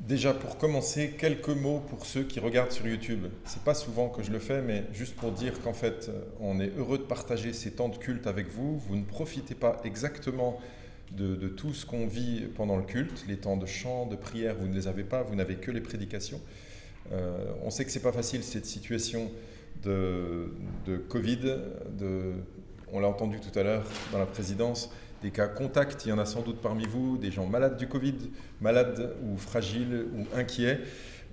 Déjà, pour commencer, quelques mots pour ceux qui regardent sur YouTube. C'est pas souvent que je le fais, mais juste pour dire qu'en fait, on est heureux de partager ces temps de culte avec vous. Vous ne profitez pas exactement de tout ce qu'on vit pendant le culte. Les temps de chant, de prière, vous ne les avez pas, vous n'avez que les prédications. On sait que c'est pas facile cette situation de Covid. On l'a entendu tout à l'heure dans la présidence. Des cas contacts, il y en a sans doute parmi vous, des gens malades du Covid, malades ou fragiles ou inquiets.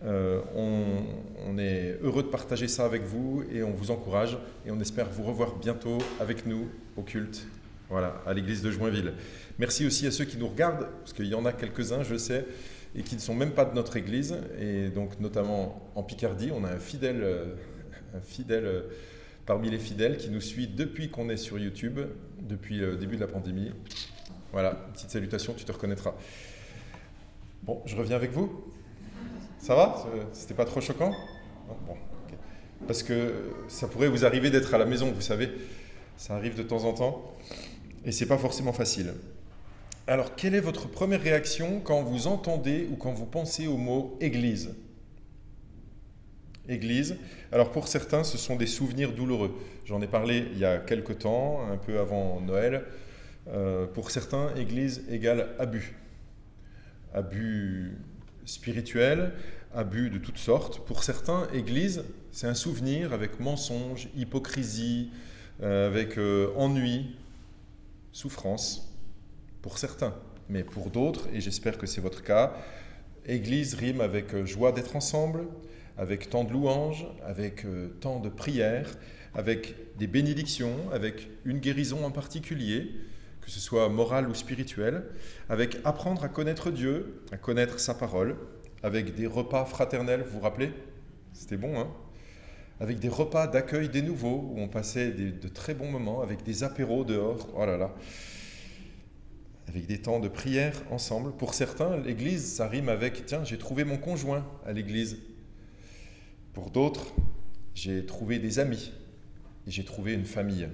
On est heureux de partager ça avec vous et on vous encourage et on espère vous revoir bientôt avec nous au culte, voilà, à l'église de Joinville. Merci aussi à ceux qui nous regardent, parce qu'il y en a quelques-uns, je sais, et qui ne sont même pas de notre église, et donc notamment en Picardie, on a un fidèle parmi les fidèles qui nous suit depuis qu'on est sur YouTube, depuis le début de la pandémie. Voilà, une petite salutation, tu te reconnaîtras. Bon, je reviens avec vous. Ça va? C'était pas trop choquant? Bon, okay. Parce que ça pourrait vous arriver d'être à la maison, vous savez. Ça arrive de temps en temps. Et c'est pas forcément facile. Alors, quelle est votre première réaction quand vous entendez ou quand vous pensez au mot église? Église. Alors pour certains, ce sont des souvenirs douloureux. J'en ai parlé il y a quelque temps, un peu avant Noël. Pour certains, église égale abus. Abus spirituel, abus de toutes sortes. Pour certains, église, c'est un souvenir avec mensonge, hypocrisie, avec ennui, souffrance. Pour certains. Mais pour d'autres, et j'espère que c'est votre cas, église rime avec joie d'être ensemble, avec tant de louanges, avec tant de prières, avec des bénédictions, avec une guérison en particulier, que ce soit morale ou spirituelle, avec apprendre à connaître Dieu, à connaître sa parole, avec des repas fraternels, vous vous rappelez? C'était bon, hein? Avec des repas d'accueil des nouveaux, où on passait de très bons moments, avec des apéros dehors, oh là là, avec des temps de prière ensemble. Pour certains, l'église, ça rime avec « tiens, j'ai trouvé mon conjoint à l'église ». Pour d'autres, j'ai trouvé des amis et j'ai trouvé une famille.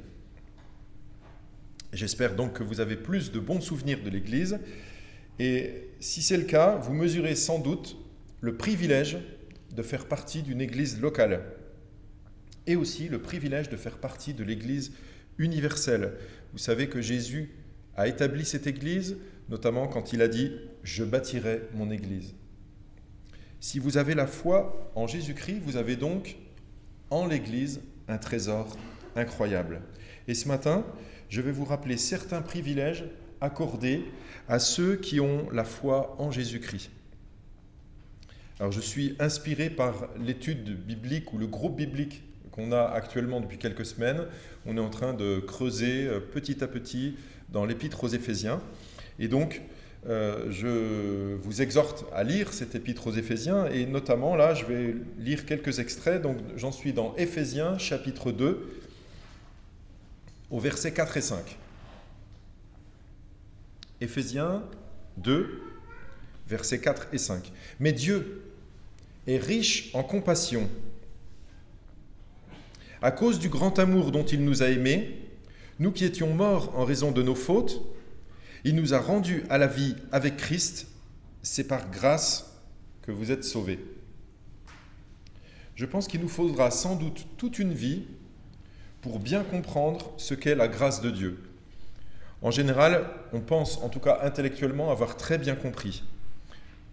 J'espère donc que vous avez plus de bons souvenirs de l'Église. Et si c'est le cas, vous mesurez sans doute le privilège de faire partie d'une Église locale. Et aussi le privilège de faire partie de l'Église universelle. Vous savez que Jésus a établi cette Église, notamment quand il a dit « Je bâtirai mon Église ». Si vous avez la foi en Jésus-Christ, vous avez donc en l'Église un trésor incroyable. Et ce matin, je vais vous rappeler certains privilèges accordés à ceux qui ont la foi en Jésus-Christ. Alors je suis inspiré par l'étude biblique ou le groupe biblique qu'on a actuellement depuis quelques semaines. On est en train de creuser petit à petit dans l'épître aux Éphésiens. Et donc, je vous exhorte à lire cet épître aux Éphésiens et notamment là je vais lire quelques extraits. Donc j'en suis dans Éphésiens chapitre 2 au verset 4 et 5. Éphésiens 2 versets 4 et 5. Mais Dieu est riche en compassion à cause du grand amour dont il nous a aimés, nous qui étions morts en raison de nos fautes. Il nous a rendus à la vie avec Christ, c'est par grâce que vous êtes sauvés. Je pense qu'il nous faudra sans doute toute une vie pour bien comprendre ce qu'est la grâce de Dieu. En général, on pense, en tout cas intellectuellement, avoir très bien compris.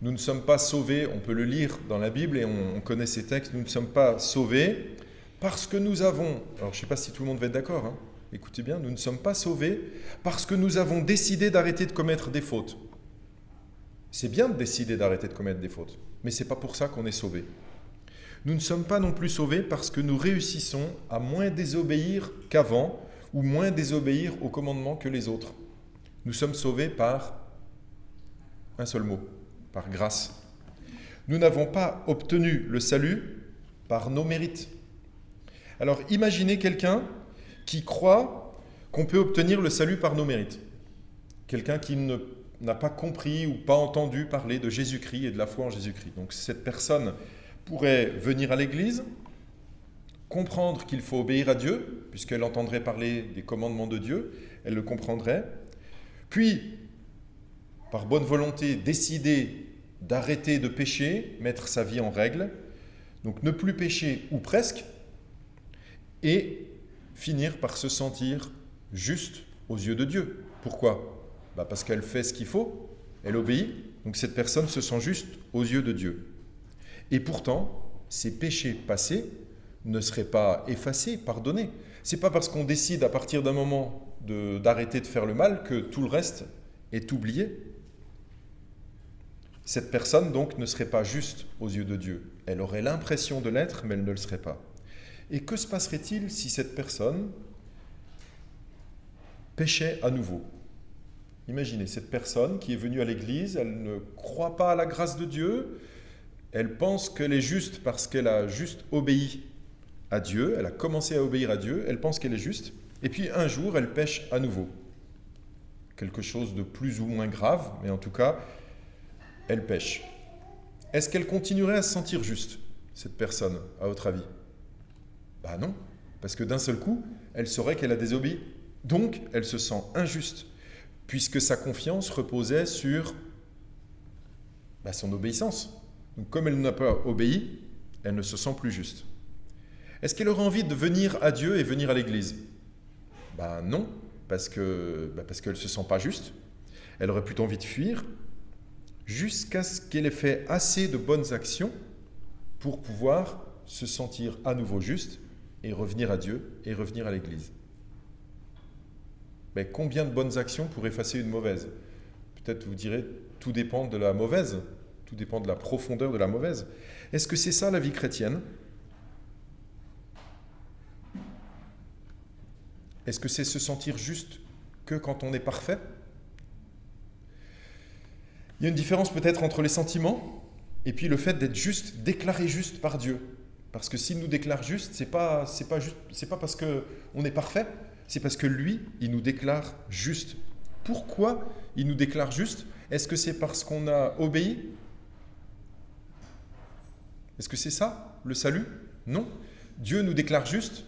Nous ne sommes pas sauvés, on peut le lire dans la Bible et on connaît ces textes, nous ne sommes pas sauvés parce que nous avons, alors je ne sais pas si tout le monde va être d'accord, hein, écoutez bien, nous ne sommes pas sauvés parce que nous avons décidé d'arrêter de commettre des fautes. C'est bien de décider d'arrêter de commettre des fautes, mais ce n'est pas pour ça qu'on est sauvés. Nous ne sommes pas non plus sauvés parce que nous réussissons à moins désobéir qu'avant ou moins désobéir aux commandements que les autres. Nous sommes sauvés par un seul mot, par grâce. Nous n'avons pas obtenu le salut par nos mérites. Alors imaginez quelqu'un qui croit qu'on peut obtenir le salut par nos mérites. Quelqu'un qui n'a pas compris ou pas entendu parler de Jésus-Christ et de la foi en Jésus-Christ. Donc cette personne pourrait venir à l'église, comprendre qu'il faut obéir à Dieu, puisqu'elle entendrait parler des commandements de Dieu, elle le comprendrait, puis, par bonne volonté, décider d'arrêter de pécher, mettre sa vie en règle, donc ne plus pécher ou presque, et finir par se sentir juste aux yeux de Dieu. Pourquoi ? Parce qu'elle fait ce qu'il faut, elle obéit, donc cette personne se sent juste aux yeux de Dieu. Et pourtant, ses péchés passés ne seraient pas effacés, pardonnés. C'est pas parce qu'on décide à partir d'un moment d'arrêter de faire le mal que tout le reste est oublié. Cette personne donc ne serait pas juste aux yeux de Dieu. Elle aurait l'impression de l'être, mais elle ne le serait pas. Et que se passerait-il si cette personne péchait à nouveau ? Imaginez cette personne qui est venue à l'église, elle ne croit pas à la grâce de Dieu, elle pense qu'elle est juste parce qu'elle a juste obéi à Dieu, elle a commencé à obéir à Dieu, elle pense qu'elle est juste, et puis un jour elle pêche à nouveau. Quelque chose de plus ou moins grave, mais en tout cas, elle pêche. Est-ce qu'elle continuerait à se sentir juste, cette personne, à votre avis ? Non, parce que d'un seul coup, elle saurait qu'elle a désobéi. Donc, elle se sent injuste, puisque sa confiance reposait sur son obéissance. Donc, comme elle n'a pas obéi, elle ne se sent plus juste. Est-ce qu'elle aurait envie de venir à Dieu et venir à l'église ? Non, parce qu'elle ne se sent pas juste. Elle aurait plutôt envie de fuir, jusqu'à ce qu'elle ait fait assez de bonnes actions pour pouvoir se sentir à nouveau juste et revenir à Dieu et revenir à l'église. Mais combien de bonnes actions pour effacer une mauvaise ? Peut-être vous direz, tout dépend de la mauvaise, tout dépend de la profondeur de la mauvaise. Est-ce que c'est ça la vie chrétienne ? Est-ce que c'est se sentir juste que quand on est parfait ? Il y a une différence peut-être entre les sentiments et puis le fait d'être juste, déclaré juste par Dieu. Parce que s'il nous déclare juste, c'est pas parce qu'on est parfait, c'est parce que lui, il nous déclare juste. Pourquoi il nous déclare juste ? Est-ce que c'est parce qu'on a obéi ? Est-ce que c'est ça, le salut ? Non. Dieu nous déclare juste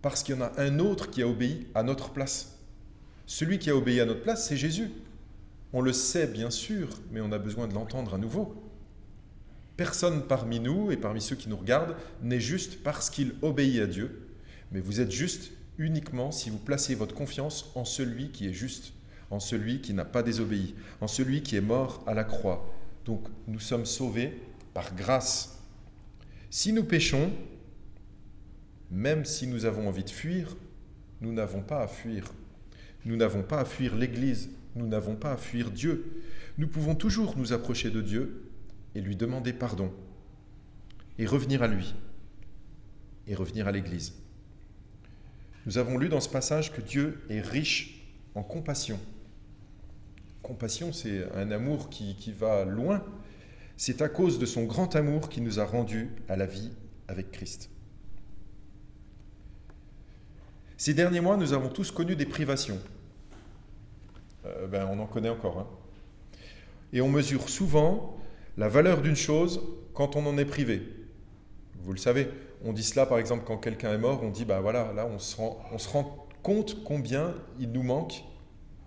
parce qu'il y en a un autre qui a obéi à notre place. Celui qui a obéi à notre place, c'est Jésus. On le sait bien sûr, mais on a besoin de l'entendre à nouveau. Personne parmi nous et parmi ceux qui nous regardent n'est juste parce qu'il obéit à Dieu, mais vous êtes juste uniquement si vous placez votre confiance en celui qui est juste, en celui qui n'a pas désobéi, en celui qui est mort à la croix. Donc nous sommes sauvés par grâce. Si nous péchons, même si nous avons envie de fuir, nous n'avons pas à fuir. Nous n'avons pas à fuir l'Église, nous n'avons pas à fuir Dieu. Nous pouvons toujours nous approcher de Dieu et lui demander pardon, et revenir à lui, et revenir à l'Église. Nous avons lu dans ce passage que Dieu est riche en compassion. Compassion, c'est un amour qui va loin. C'est à cause de son grand amour qui nous a rendus à la vie avec Christ. Ces derniers mois, nous avons tous connu des privations. On en connaît encore. Et on mesure souvent la valeur d'une chose quand on en est privé. Vous le savez, on dit cela par exemple quand quelqu'un est mort, on dit là on se rend compte combien il nous manque,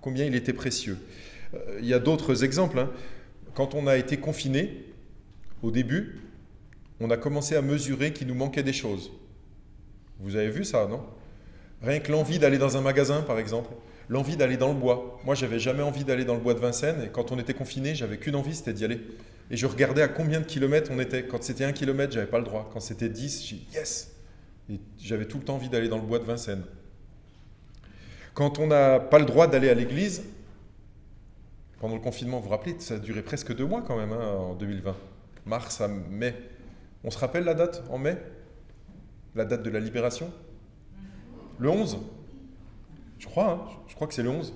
combien il était précieux. Il y a d'autres exemples. Quand on a été confiné, au début, on a commencé à mesurer qu'il nous manquait des choses. Vous avez vu ça, non ? Rien que l'envie d'aller dans un magasin, par exemple, l'envie d'aller dans le bois. Moi, j'avais jamais envie d'aller dans le bois de Vincennes, et quand on était confiné, j'avais qu'une envie, c'était d'y aller. Et je regardais à combien de kilomètres on était. Quand c'était 1 kilomètre, j'avais pas le droit. Quand c'était 10, j'ai dit yes. Et j'avais tout le temps envie d'aller dans le bois de Vincennes. Quand on n'a pas le droit d'aller à l'église, pendant le confinement, vous vous rappelez, ça a duré presque 2 mois quand même, en 2020. Mars à mai. On se rappelle la date, en mai ? La date de la libération ? Le 11 ? Je crois que c'est le 11.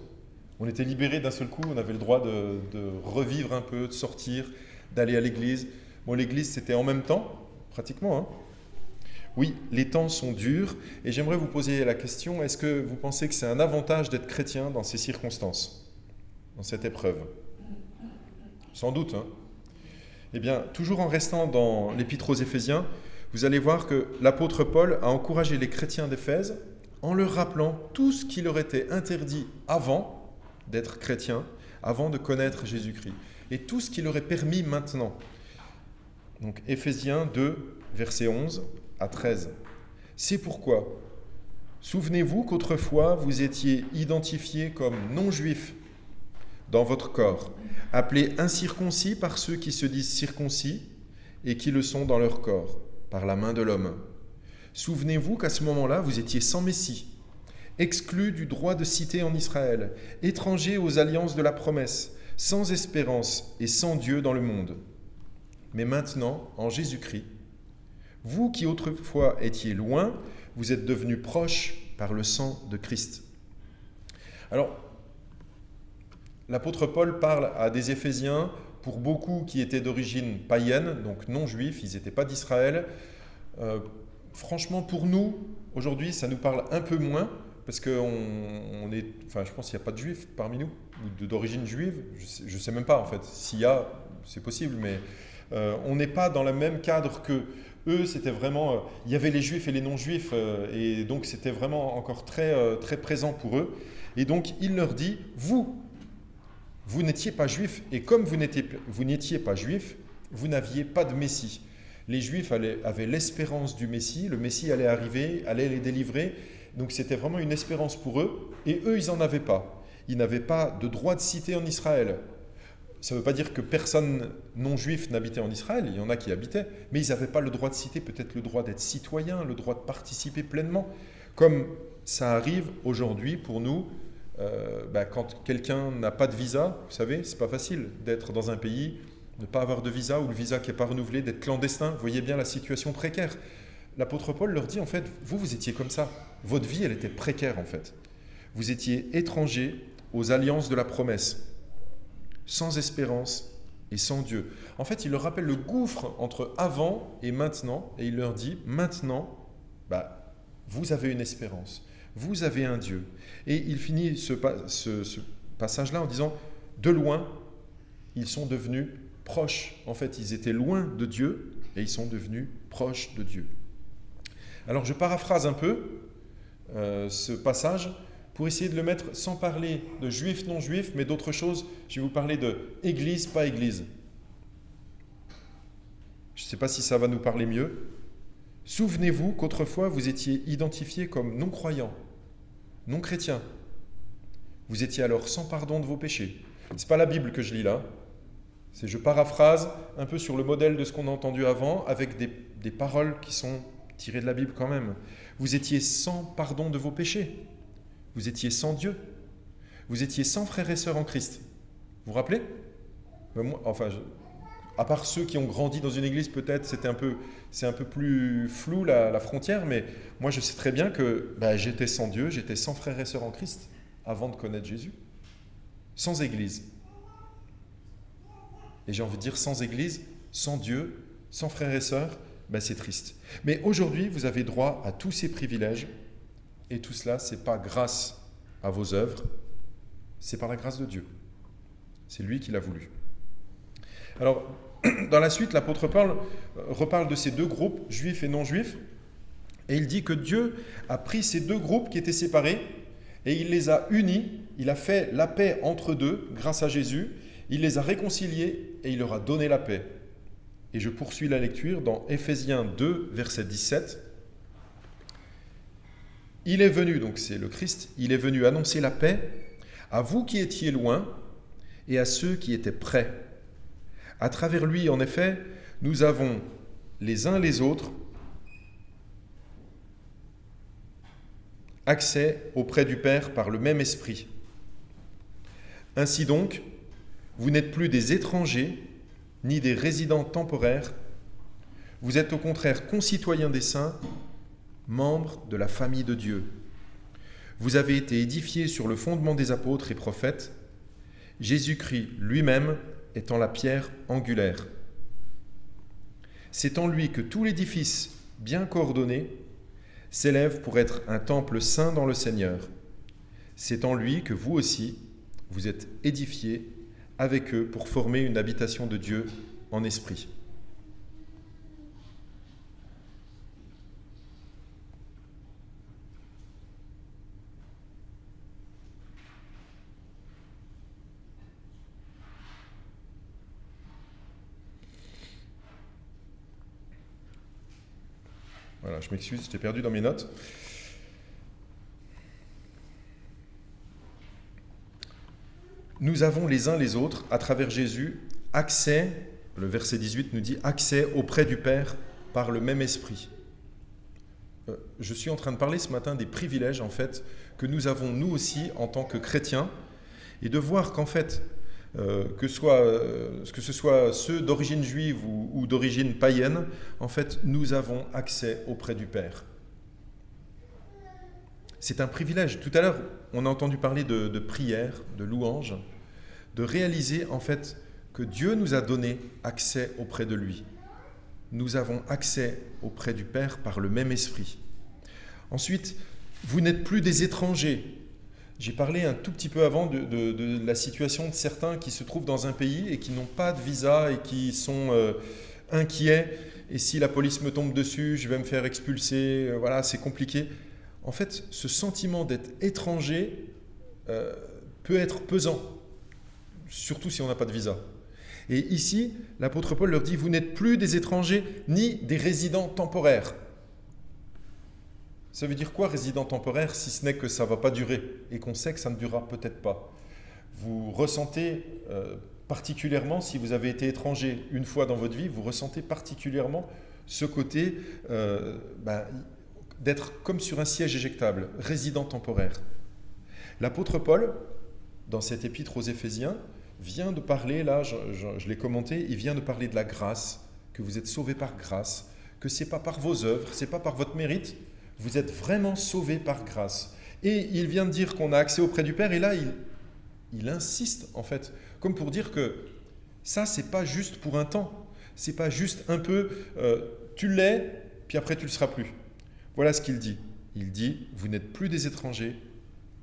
On était libérés d'un seul coup, on avait le droit de revivre un peu, de sortir, d'aller à l'église. Bon, l'église, c'était en même temps, pratiquement. Oui, les temps sont durs, et j'aimerais vous poser la question, est-ce que vous pensez que c'est un avantage d'être chrétien dans ces circonstances, dans cette épreuve ? Sans doute. Eh bien, toujours en restant dans l'Épître aux Éphésiens, vous allez voir que l'apôtre Paul a encouragé les chrétiens d'Éphèse en leur rappelant tout ce qui leur était interdit avant d'être chrétien, avant de connaître Jésus-Christ. et tout ce qui leur est permis maintenant. Donc Éphésiens 2, versets 11 à 13. C'est pourquoi, souvenez-vous qu'autrefois vous étiez identifiés comme non-juifs dans votre corps, appelés incirconcis par ceux qui se disent circoncis et qui le sont dans leur corps, par la main de l'homme. Souvenez-vous qu'à ce moment-là, vous étiez sans Messie, exclus du droit de cité en Israël, étrangers aux alliances de la promesse, sans espérance et sans Dieu dans le monde. Mais maintenant, en Jésus-Christ, vous qui autrefois étiez loin, vous êtes devenus proches par le sang de Christ. Alors, l'apôtre Paul parle à des Éphésiens, pour beaucoup qui étaient d'origine païenne, donc non juifs, ils n'étaient pas d'Israël. Franchement, pour nous, aujourd'hui, ça nous parle un peu moins, parce je pense qu'il n'y a pas de juifs parmi nous, ou d'origine juive, je ne sais même pas en fait. S'il y a, c'est possible, mais on n'est pas dans le même cadre que eux. C'était vraiment, il y avait les juifs et les non-juifs, et donc c'était vraiment encore très, très présent pour eux. Et donc il leur dit, vous n'étiez pas juifs, et comme vous n'étiez pas juifs, vous n'aviez pas de Messie. Les Juifs avaient l'espérance du Messie, le Messie allait arriver, allait les délivrer, donc c'était vraiment une espérance pour eux, et eux, ils n'en avaient pas. Ils n'avaient pas de droit de cité en Israël. Ça ne veut pas dire que personne non-juif n'habitait en Israël, il y en a qui habitaient, mais ils n'avaient pas le droit de cité, peut-être le droit d'être citoyen, le droit de participer pleinement, comme ça arrive aujourd'hui pour nous. Quand quelqu'un n'a pas de visa, vous savez, c'est pas facile d'être dans un pays, ne pas avoir de visa ou le visa qui n'est pas renouvelé, d'être clandestin. Vous voyez bien la situation précaire. L'apôtre Paul leur dit en fait, vous étiez comme ça. Votre vie, elle était précaire en fait. Vous étiez étrangers aux alliances de la promesse, sans espérance et sans Dieu. En fait, il leur rappelle le gouffre entre avant et maintenant, et il leur dit maintenant, vous avez une espérance. Vous avez un Dieu. Et il finit ce passage-là en disant, de loin, ils sont devenus proches. En fait, ils étaient loin de Dieu et ils sont devenus proches de Dieu. Alors, je paraphrase un peu ce passage pour essayer de le mettre sans parler de juifs, non-juifs, mais d'autres choses. Je vais vous parler de église, pas église. Je ne sais pas si ça va nous parler mieux. Souvenez-vous qu'autrefois, vous étiez identifiés comme non-croyants, non-chrétiens. Vous étiez alors sans pardon de vos péchés. Ce n'est pas la Bible que je lis là. Je paraphrase un peu sur le modèle de ce qu'on a entendu avant, avec des paroles qui sont tirées de la Bible quand même. Vous étiez sans pardon de vos péchés. Vous étiez sans Dieu. Vous étiez sans frères et sœurs en Christ. Vous vous rappelez ? À part ceux qui ont grandi dans une église, peut-être c'est un peu plus flou la frontière, mais moi je sais très bien que j'étais sans Dieu, j'étais sans frères et sœurs en Christ avant de connaître Jésus. Sans église. Et j'ai envie de dire sans église, sans Dieu, sans frères et sœurs, c'est triste. Mais aujourd'hui, vous avez droit à tous ces privilèges, et tout cela, ce n'est pas grâce à vos œuvres, c'est par la grâce de Dieu. C'est lui qui l'a voulu. Alors, dans la suite, l'apôtre Paul reparle de ces deux groupes, juifs et non-juifs, et il dit que Dieu a pris ces deux groupes qui étaient séparés, et il les a unis, il a fait la paix entre deux grâce à Jésus, il les a réconciliés et il leur a donné la paix. Et je poursuis la lecture dans Éphésiens 2, verset 17. Il est venu, donc c'est le Christ, il est venu annoncer la paix à vous qui étiez loin et à ceux qui étaient près. À travers lui, en effet, nous avons les uns les autres accès auprès du Père par le même esprit. Ainsi donc, vous n'êtes plus des étrangers ni des résidents temporaires, vous êtes au contraire concitoyens des saints, membres de la famille de Dieu. Vous avez été édifiés sur le fondement des apôtres et prophètes, Jésus-Christ lui-même étant la pierre angulaire. C'est en lui que tout l'édifice, bien coordonné, s'élève pour être un temple saint dans le Seigneur. C'est en lui que vous aussi, vous êtes édifiés avec eux pour former une habitation de Dieu en esprit. Voilà, je m'excuse, j'étais perdu dans mes notes. Nous avons les uns les autres, à travers Jésus, accès, le verset 18 nous dit, accès auprès du Père par le même esprit. Je suis en train de parler ce matin des privilèges, en fait, que nous avons nous aussi en tant que chrétiens, et de voir qu'en fait, que ce soit ceux d'origine juive ou d'origine païenne, en fait, nous avons accès auprès du Père. C'est un privilège. Tout à l'heure, on a entendu parler de prière, de louange, de réaliser en fait que Dieu nous a donné accès auprès de lui. Nous avons accès auprès du Père par le même esprit. Ensuite, vous n'êtes plus des étrangers. J'ai parlé un tout petit peu avant de la situation de certains qui se trouvent dans un pays et qui n'ont pas de visa et qui sont inquiets. Et si la police me tombe dessus, je vais me faire expulser. Voilà, c'est compliqué. En fait, ce sentiment d'être étranger peut être pesant, surtout si on n'a pas de visa. Et ici, l'apôtre Paul leur dit, vous n'êtes plus des étrangers ni des résidents temporaires. Ça veut dire quoi, résident temporaire, si ce n'est que ça ne va pas durer et qu'on sait que ça ne durera peut-être pas. Vous ressentez particulièrement, si vous avez été étranger une fois dans votre vie, vous ressentez particulièrement ce côté d'être comme sur un siège éjectable, résident temporaire. L'apôtre Paul, dans cette épître aux Éphésiens, vient de parler, là je l'ai commenté, il vient de parler de la grâce, que vous êtes sauvés par grâce, que ce n'est pas par vos œuvres, ce n'est pas par votre mérite, vous êtes vraiment sauvés par grâce. Et il vient de dire qu'on a accès auprès du Père, et là il insiste en fait, comme pour dire que ça c'est pas juste pour un temps, c'est pas juste un peu, tu l'es, puis après tu ne le seras plus. Voilà ce qu'il dit. Il dit, vous n'êtes plus des étrangers,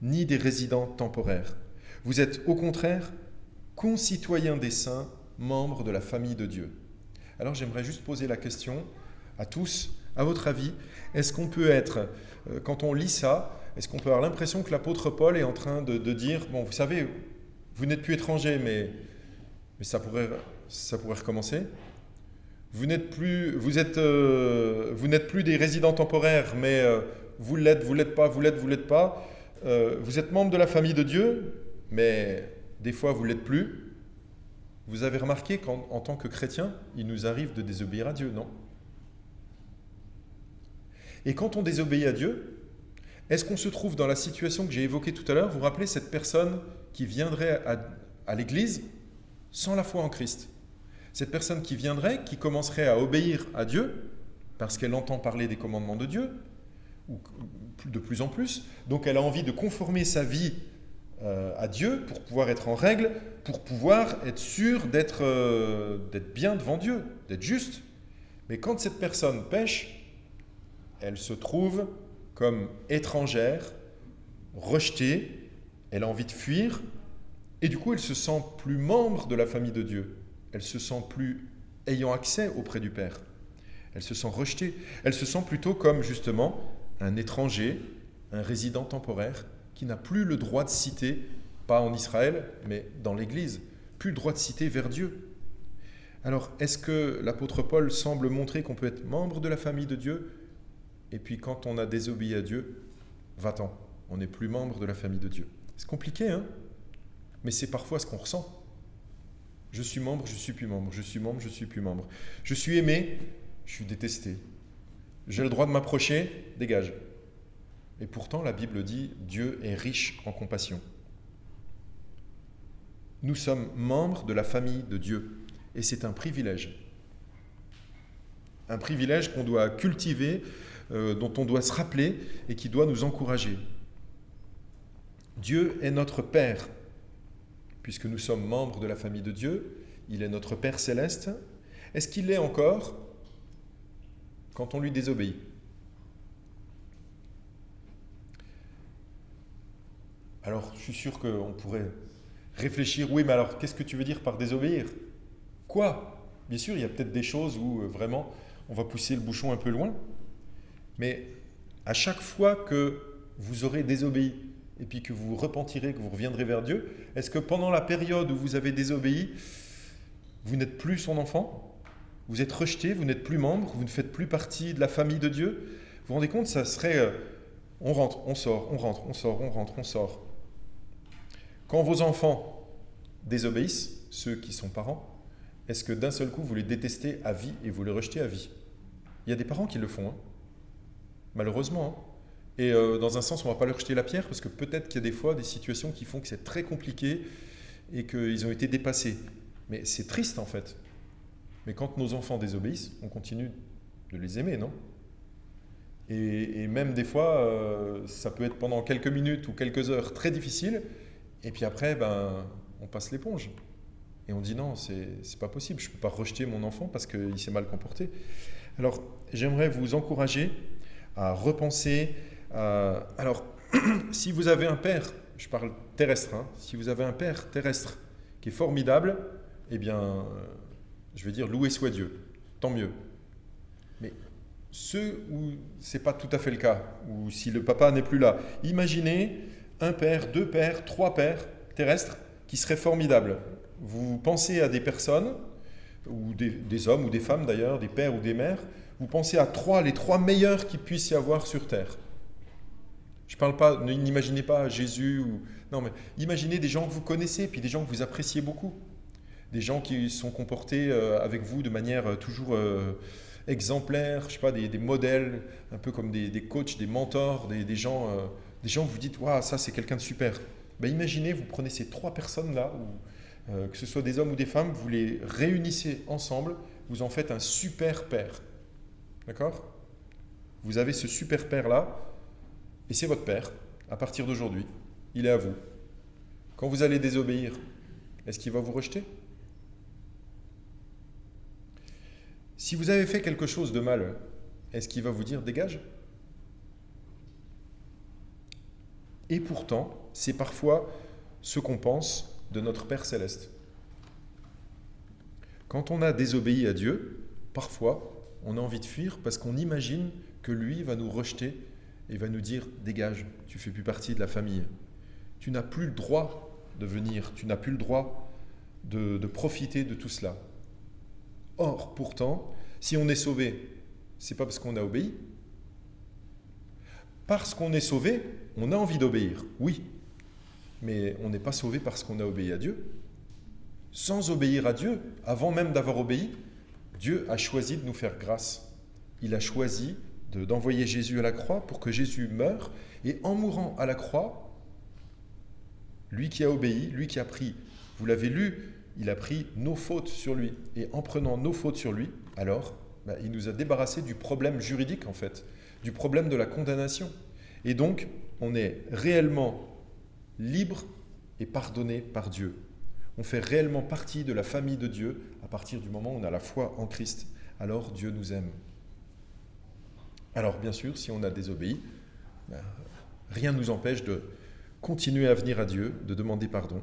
ni des résidents temporaires. Vous êtes au contraire concitoyens des saints, membres de la famille de Dieu. Alors j'aimerais juste poser la question à tous, à votre avis, est-ce qu'on peut être, quand on lit ça, est-ce qu'on peut avoir l'impression que l'apôtre Paul est en train de dire, bon vous savez, vous n'êtes plus étrangers, mais ça pourrait recommencer. Vous n'êtes plus des résidents temporaires, mais vous l'êtes pas. Vous êtes membre de la famille de Dieu, mais des fois vous ne l'êtes plus. Vous avez remarqué qu'en tant que chrétien, il nous arrive de désobéir à Dieu, non? Et quand on désobéit à Dieu, est-ce qu'on se trouve dans la situation que j'ai évoquée tout à l'heure? Vous vous rappelez cette personne qui viendrait à l'église sans la foi en Christ? Cette personne qui viendrait, qui commencerait à obéir à Dieu, parce qu'elle entend parler des commandements de Dieu, ou de plus en plus, donc elle a envie de conformer sa vie à Dieu pour pouvoir être en règle, pour pouvoir être sûr d'être bien devant Dieu, d'être juste. Mais quand cette personne pêche, elle se trouve comme étrangère, rejetée, elle a envie de fuir, et du coup elle se sent plus membre de la famille de Dieu. Elle se sent plus ayant accès auprès du Père. Elle se sent rejetée. Elle se sent plutôt comme justement un étranger, un résident temporaire qui n'a plus le droit de citer, pas en Israël, mais dans l'Église, plus le droit de citer vers Dieu. Alors, est-ce que l'apôtre Paul semble montrer qu'on peut être membre de la famille de Dieu, et puis quand on a désobéi à Dieu, va-t'en, on n'est plus membre de la famille de Dieu. C'est compliqué, hein? Mais c'est parfois ce qu'on ressent. Je suis membre, je suis plus membre. Je suis membre, je suis plus membre. Je suis aimé, je suis détesté. J'ai le droit de m'approcher, dégage. Et pourtant, la Bible dit, Dieu est riche en compassion. Nous sommes membres de la famille de Dieu. Et c'est un privilège. Un privilège qu'on doit cultiver, dont on doit se rappeler et qui doit nous encourager. Dieu est notre Père. Puisque nous sommes membres de la famille de Dieu, il est notre Père céleste. Est-ce qu'il l'est encore quand on lui désobéit? Alors, je suis sûr qu'on pourrait réfléchir, oui, mais alors, qu'est-ce que tu veux dire par désobéir? Quoi? Bien sûr, il y a peut-être des choses où vraiment, on va pousser le bouchon un peu loin, mais à chaque fois que vous aurez désobéi, et puis que vous vous repentirez, que vous reviendrez vers Dieu, est-ce que pendant la période où vous avez désobéi, vous n'êtes plus son enfant? Vous êtes rejeté, vous n'êtes plus membre, vous ne faites plus partie de la famille de Dieu. Vous vous rendez compte, ça serait on rentre, on sort, on rentre, on sort, on rentre, on sort. Quand vos enfants désobéissent, ceux qui sont parents, est-ce que d'un seul coup vous les détestez à vie et vous les rejetez à vie? Il y a des parents qui le font, hein. Malheureusement. Hein. Et dans un sens, on ne va pas leur jeter la pierre parce que peut-être qu'il y a des fois des situations qui font que c'est très compliqué et qu'ils ont été dépassés. Mais c'est triste en fait. Mais quand nos enfants désobéissent, on continue de les aimer, non? Et même des fois, ça peut être pendant quelques minutes ou quelques heures très difficile. Et puis après, on passe l'éponge. Et on dit non, c'est pas possible. Je ne peux pas rejeter mon enfant parce qu'il s'est mal comporté. Alors, j'aimerais vous encourager à repenser. Alors, si vous avez un père, je parle terrestre, hein, si vous avez un père terrestre qui est formidable, eh bien, je vais dire loué soit Dieu, tant mieux. Mais ceux où ce n'est pas tout à fait le cas, ou si le papa n'est plus là, imaginez un père, deux pères, trois pères terrestres qui seraient formidables. Vous pensez à des personnes, ou des hommes ou des femmes d'ailleurs, des pères ou des mères, vous pensez à les trois meilleurs qu'il puisse y avoir sur Terre. Je ne parle pas, n'imaginez pas Jésus, non, mais imaginez des gens que vous connaissez, puis des gens que vous appréciez beaucoup. Des gens qui sont comportés avec vous de manière toujours exemplaire, je ne sais pas, des modèles, un peu comme des coachs, des mentors, des gens où vous dites, waouh, ça c'est quelqu'un de super. Imaginez, vous prenez ces trois personnes-là, que ce soit des hommes ou des femmes, vous les réunissez ensemble, vous en faites un super père. D'accord? Vous avez ce super père-là, et c'est votre père, à partir d'aujourd'hui. Il est à vous. Quand vous allez désobéir, est-ce qu'il va vous rejeter? Si vous avez fait quelque chose de mal, est-ce qu'il va vous dire dégage? Et pourtant, c'est parfois ce qu'on pense de notre Père Céleste. Quand on a désobéi à Dieu, parfois, on a envie de fuir parce qu'on imagine que lui va nous rejeter et va nous dire dégage, tu ne fais plus partie de la famille. Tu n'as plus le droit de venir, tu n'as plus le droit de profiter de tout cela. Or, pourtant, si on est sauvé, ce n'est pas parce qu'on a obéi. Parce qu'on est sauvé, on a envie d'obéir, oui. Mais on n'est pas sauvé parce qu'on a obéi à Dieu. Sans obéir à Dieu, avant même d'avoir obéi, Dieu a choisi de nous faire grâce. Il a choisi d'envoyer Jésus à la croix pour que Jésus meure. Et en mourant à la croix, lui qui a obéi, lui qui a pris, vous l'avez lu, il a pris nos fautes sur lui. Et en prenant nos fautes sur lui, alors, il nous a débarrassé du problème juridique en fait, du problème de la condamnation. Et donc, on est réellement libre et pardonné par Dieu. On fait réellement partie de la famille de Dieu à partir du moment où on a la foi en Christ. Alors Dieu nous aime. Alors bien sûr, si on a désobéi, rien ne nous empêche de continuer à venir à Dieu, de demander pardon,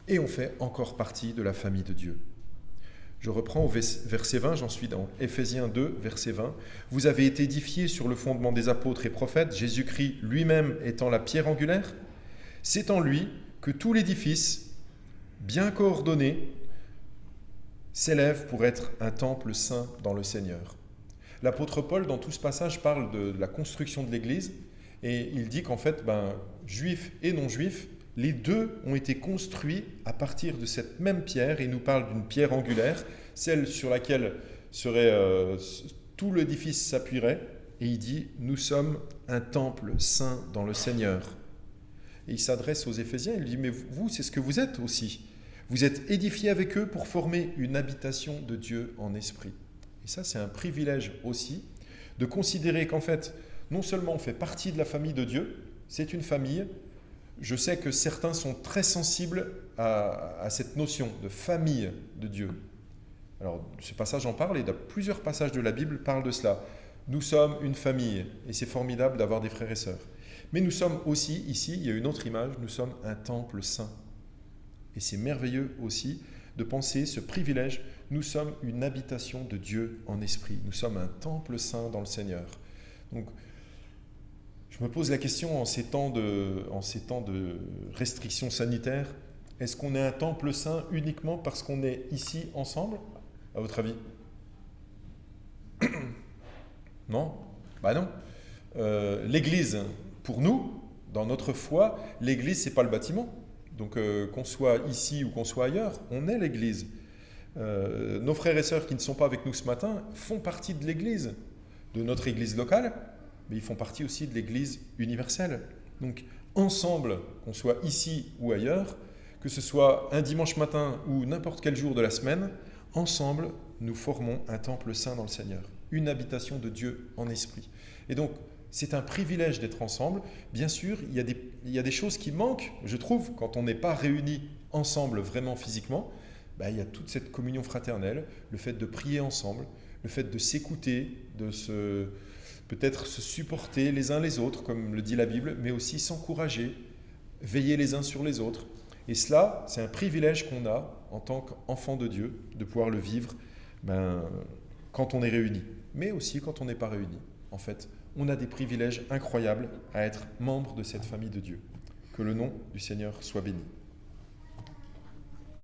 et on fait encore partie de la famille de Dieu. Je reprends au verset 20, j'en suis dans Éphésiens 2, verset 20. « Vous avez été édifiés sur le fondement des apôtres et prophètes, Jésus-Christ lui-même étant la pierre angulaire. C'est en lui que tout l'édifice, bien coordonné, s'élève pour être un temple saint dans le Seigneur. » L'apôtre Paul, dans tout ce passage, parle de la construction de l'Église et il dit qu'en fait, juifs et non-juifs, les deux ont été construits à partir de cette même pierre. Il nous parle d'une pierre angulaire, celle sur laquelle tout l'édifice s'appuierait. Et il dit, nous sommes un temple saint dans le Seigneur. Et il s'adresse aux Éphésiens, il dit, mais vous, c'est ce que vous êtes aussi. Vous êtes édifiés avec eux pour former une habitation de Dieu en esprit. Et ça, c'est un privilège aussi de considérer qu'en fait, non seulement on fait partie de la famille de Dieu, c'est une famille. Je sais que certains sont très sensibles à cette notion de famille de Dieu. Alors, ce passage en parle et plusieurs passages de la Bible parlent de cela. Nous sommes une famille et c'est formidable d'avoir des frères et sœurs. Mais nous sommes aussi, ici, il y a une autre image, nous sommes un temple saint. Et c'est merveilleux aussi de penser ce privilège. Nous sommes une habitation de Dieu en esprit. Nous sommes un temple saint dans le Seigneur. Donc, je me pose la question en ces temps de restrictions sanitaires, est-ce qu'on est un temple saint uniquement parce qu'on est ici ensemble, à votre avis? Non, bah non. L'Église, pour nous, dans notre foi, l'Église, c'est pas le bâtiment. Donc qu'on soit ici ou qu'on soit ailleurs, on est l'Église. Nos frères et sœurs qui ne sont pas avec nous ce matin font partie de l'Église, de notre Église locale, mais ils font partie aussi de l'Église universelle. Donc ensemble, qu'on soit ici ou ailleurs, que ce soit un dimanche matin ou n'importe quel jour de la semaine, ensemble, nous formons un temple saint dans le Seigneur, une habitation de Dieu en esprit. Et donc, c'est un privilège d'être ensemble. Bien sûr, il y a des choses qui manquent, je trouve, quand on n'est pas réunis ensemble vraiment physiquement. Ben, il y a toute cette communion fraternelle, le fait de prier ensemble, le fait de s'écouter, peut-être se supporter les uns les autres, comme le dit la Bible, mais aussi s'encourager, veiller les uns sur les autres. Et cela, c'est un privilège qu'on a en tant qu'enfant de Dieu, de pouvoir le vivre quand on est réunis, mais aussi quand on n'est pas réunis. En fait, on a des privilèges incroyables à être membre de cette famille de Dieu. Que le nom du Seigneur soit béni.